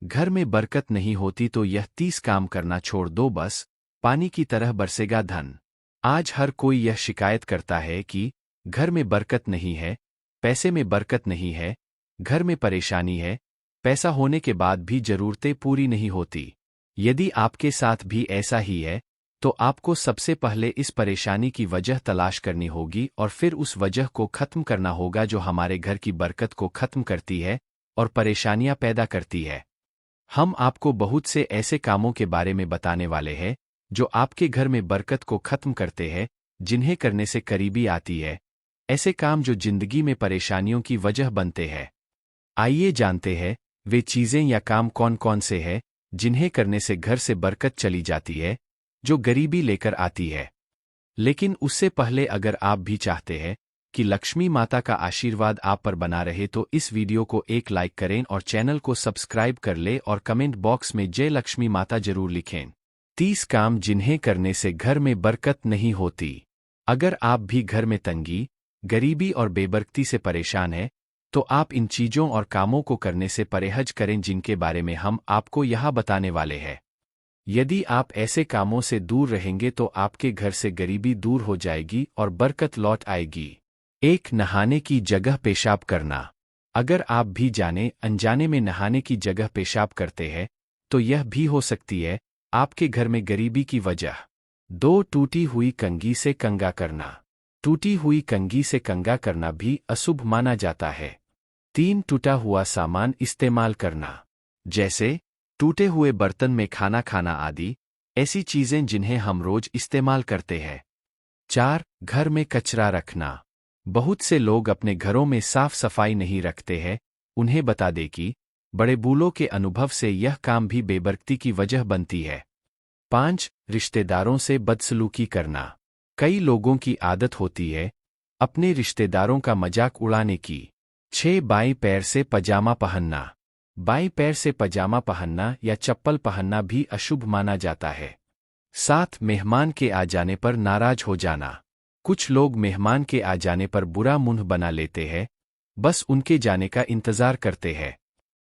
घर में बरकत नहीं होती तो यह 30 काम करना छोड़ दो, बस पानी की तरह बरसेगा धन। आज हर कोई यह शिकायत करता है कि घर में बरकत नहीं है, पैसे में बरकत नहीं है, घर में परेशानी है, पैसा होने के बाद भी जरूरतें पूरी नहीं होती। यदि आपके साथ भी ऐसा ही है, तो आपको सबसे पहले इस परेशानी की वजह तलाश करनी होगी और फिर उस वजह को खत्म करना होगा जो हमारे घर की बरकत को खत्म करती है और परेशानियां पैदा करती है। हम आपको बहुत से ऐसे कामों के बारे में बताने वाले हैं जो आपके घर में बरकत को खत्म करते हैं, जिन्हें करने से करीबी आती है, ऐसे काम जो जिंदगी में परेशानियों की वजह बनते हैं। आइए जानते हैं वे चीजें या काम कौन कौन से हैं जिन्हें करने से घर से बरकत चली जाती है, जो गरीबी लेकर आती है। लेकिन उससे पहले अगर आप भी चाहते हैं कि लक्ष्मी माता का आशीर्वाद आप पर बना रहे तो इस वीडियो को एक लाइक करें और चैनल को सब्सक्राइब कर ले और कमेंट बॉक्स में जय लक्ष्मी माता जरूर लिखें। 30 काम जिन्हें करने से घर में बरकत नहीं होती। अगर आप भी घर में तंगी, गरीबी और बेबरकती से परेशान हैं, तो आप इन चीजों और कामों को करने से परहेज करें जिनके बारे में हम आपको यहाँ बताने वाले हैं। यदि आप ऐसे कामों से दूर रहेंगे तो आपके घर से गरीबी दूर हो जाएगी और बरकत लौट आएगी। 1. नहाने की जगह पेशाब करना। अगर आप भी जाने अनजाने में नहाने की जगह पेशाब करते हैं, तो यह भी हो सकती है आपके घर में गरीबी की वजह। 2. टूटी हुई कंघी से कंघा करना। टूटी हुई कंघी से कंघा करना भी अशुभ माना जाता है। 3. टूटा हुआ सामान इस्तेमाल करना, जैसे टूटे हुए बर्तन में खाना खाना आदि, ऐसी चीजें जिन्हें हम रोज इस्तेमाल करते हैं। 4. घर में कचरा रखना। बहुत से लोग अपने घरों में साफ सफाई नहीं रखते हैं। उन्हें बता दें कि बड़े बूढ़ों के अनुभव से यह काम भी बेबरकती की वजह बनती है। 5. रिश्तेदारों से बदसलूकी करना। कई लोगों की आदत होती है अपने रिश्तेदारों का मजाक उड़ाने की। 6. बाएं पैर से पजामा पहनना। बाएं पैर से पजामा पहनना या चप्पल पहनना भी अशुभ माना जाता है। 7. मेहमान के आ जाने पर नाराज हो जाना। कुछ लोग मेहमान के आ जाने पर बुरा मुंह बना लेते हैं, बस उनके जाने का इंतजार करते हैं।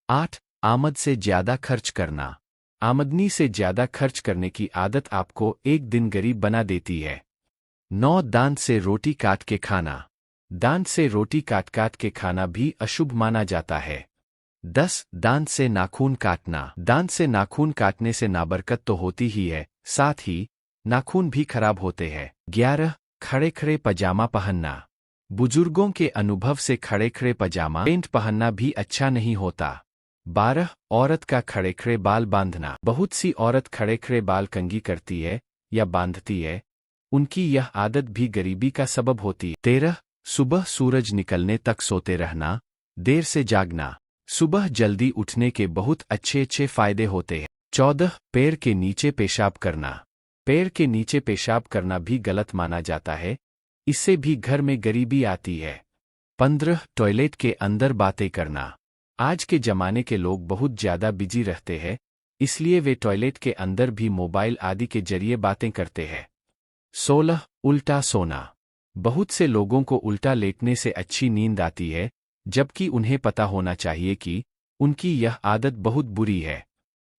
8. आमद से ज्यादा खर्च करना। आमदनी से ज्यादा खर्च करने की आदत आपको एक दिन गरीब बना देती है। 9. दांत से रोटी काट के खाना। दांत से रोटी काट काट के खाना भी अशुभ माना जाता है। 10. दांत से नाखून काटना। दांत से नाखून काटने से नाबरकत तो होती ही है, साथ ही नाखून भी खराब होते हैं। 11. खड़े खड़े पजामा पहनना। बुजुर्गों के अनुभव से खड़े खड़े पजामा पेंट पहनना भी अच्छा नहीं होता। 12. औरत का खड़े खड़े बाल बांधना। बहुत सी औरत खड़े खड़े बाल कंघी करती है या बांधती है, उनकी यह आदत भी गरीबी का सबब होती है। 13. सुबह सूरज निकलने तक सोते रहना, देर से जागना। सुबह जल्दी उठने के बहुत अच्छे फायदे होते हैं। 14. पैर के नीचे पेशाब करना। पैर के नीचे पेशाब करना भी गलत माना जाता है, इससे भी घर में गरीबी आती है। 15. टॉयलेट के अंदर बातें करना। आज के जमाने के लोग बहुत ज्यादा बिजी रहते हैं, इसलिए वे टॉयलेट के अंदर भी मोबाइल आदि के जरिए बातें करते हैं। 16. उल्टा सोना। बहुत से लोगों को उल्टा लेटने से अच्छी नींद आती है, जबकि उन्हें पता होना चाहिए कि उनकी यह आदत बहुत बुरी है।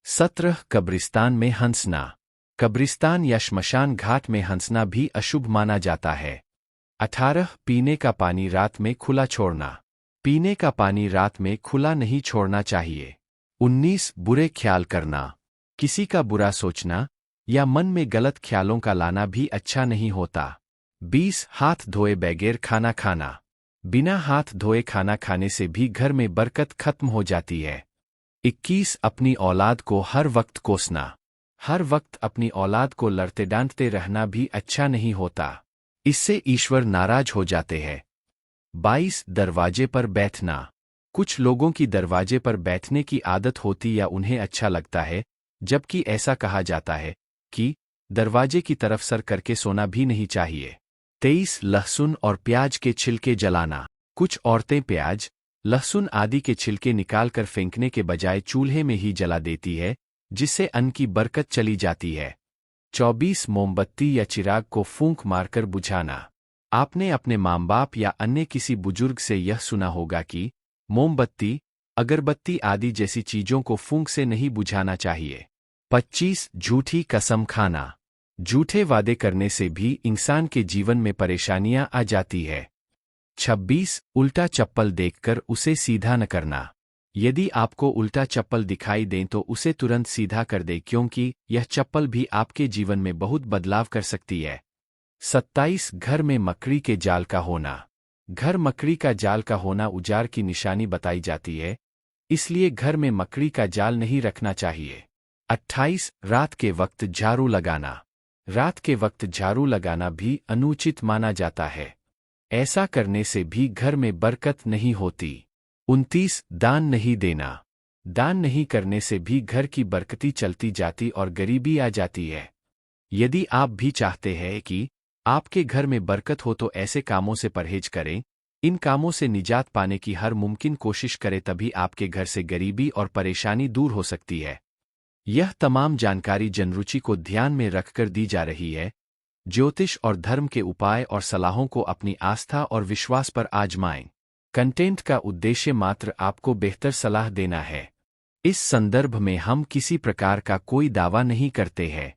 17. कब्रिस्तान में हंसना। कब्रिस्तान या श्मशान घाट में हंसना भी अशुभ माना जाता है। 18. पीने का पानी रात में खुला छोड़ना। पीने का पानी रात में खुला नहीं छोड़ना चाहिए। 19. बुरे ख्याल करना। किसी का बुरा सोचना या मन में गलत ख्यालों का लाना भी अच्छा नहीं होता। 20. हाथ धोए बगैर खाना खाना। बिना हाथ धोए खाना खाने से भी घर में बरकत खत्म हो जाती है। 21. अपनी औलाद को हर वक्त कोसना। हर वक्त अपनी औलाद को लड़ते डांटते रहना भी अच्छा नहीं होता, इससे ईश्वर नाराज हो जाते हैं। 22. दरवाजे पर बैठना। कुछ लोगों की दरवाजे पर बैठने की आदत होती या उन्हें अच्छा लगता है, जबकि ऐसा कहा जाता है कि दरवाजे की तरफ सर करके सोना भी नहीं चाहिए। 23. लहसुन और प्याज के छिलके जलाना। कुछ औरतें प्याज, लहसुन आदि के छिलके निकालकर फेंकने के बजाय चूल्हे में ही जला देती है, जिससे अन्न की बरकत चली जाती है। 24. मोमबत्ती या चिराग को फूंक मारकर बुझाना। आपने अपने माँ बाप या अन्य किसी बुजुर्ग से यह सुना होगा कि मोमबत्ती, अगरबत्ती आदि जैसी चीजों को फूंक से नहीं बुझाना चाहिए। 25 झूठी कसम खाना। झूठे वादे करने से भी इंसान के जीवन में परेशानियां आ जाती है। 26 उल्टा चप्पल देखकर उसे सीधा न करना। यदि आपको उल्टा चप्पल दिखाई दें तो उसे तुरंत सीधा कर दे, क्योंकि यह चप्पल भी आपके जीवन में बहुत बदलाव कर सकती है। 27 घर में मकड़ी के जाल का होना। घर मकड़ी का जाल का होना उजाड़ की निशानी बताई जाती है, इसलिए घर में मकड़ी का जाल नहीं रखना चाहिए। 28 रात के वक्त झाड़ू लगाना। रात के वक्त झाड़ू लगाना भी अनुचित माना जाता है। ऐसा करने से भी घर में बरकत नहीं होती। 29 दान नहीं देना। दान नहीं करने से भी घर की बरकती चलती जाती और गरीबी आ जाती है। यदि आप भी चाहते हैं कि आपके घर में बरकत हो तो ऐसे कामों से परहेज करें। इन कामों से निजात पाने की हर मुमकिन कोशिश करें, तभी आपके घर से गरीबी और परेशानी दूर हो सकती है। यह तमाम जानकारी जनरुचि को ध्यान में रखकर दी जा रही है। ज्योतिष और धर्म के उपाय और सलाहों को अपनी आस्था और विश्वास पर आजमाएं। कंटेंट का उद्देश्य मात्र आपको बेहतर सलाह देना है। इस संदर्भ में हम किसी प्रकार का कोई दावा नहीं करते हैं।